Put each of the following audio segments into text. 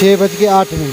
6:08.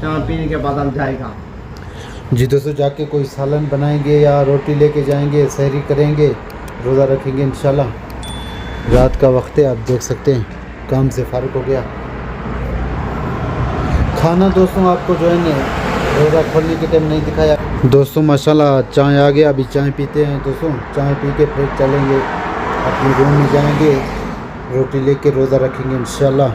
चाय पीने के बाद हम जाएगा। जी दोस्तों, जाके कोई सालन बनाएंगे या रोटी लेके जाएंगे, सहरी करेंगे, रोज़ा रखेंगे इंशाल्लाह। रात का वक्त है, आप देख सकते हैं काम से फारिग हो गया। खाना दोस्तों आपको जो है ना रोज़ा खोलने के टाइम नहीं दिखाया। दोस्तों माशाल्लाह चाय आ गया, अभी चाय पीते हैं दोस्तों। चाय पी के फिर चलेंगे अपने रूम में, जाएंगे रोटी लेके रोज़ा रखेंगे इंशाल्लाह।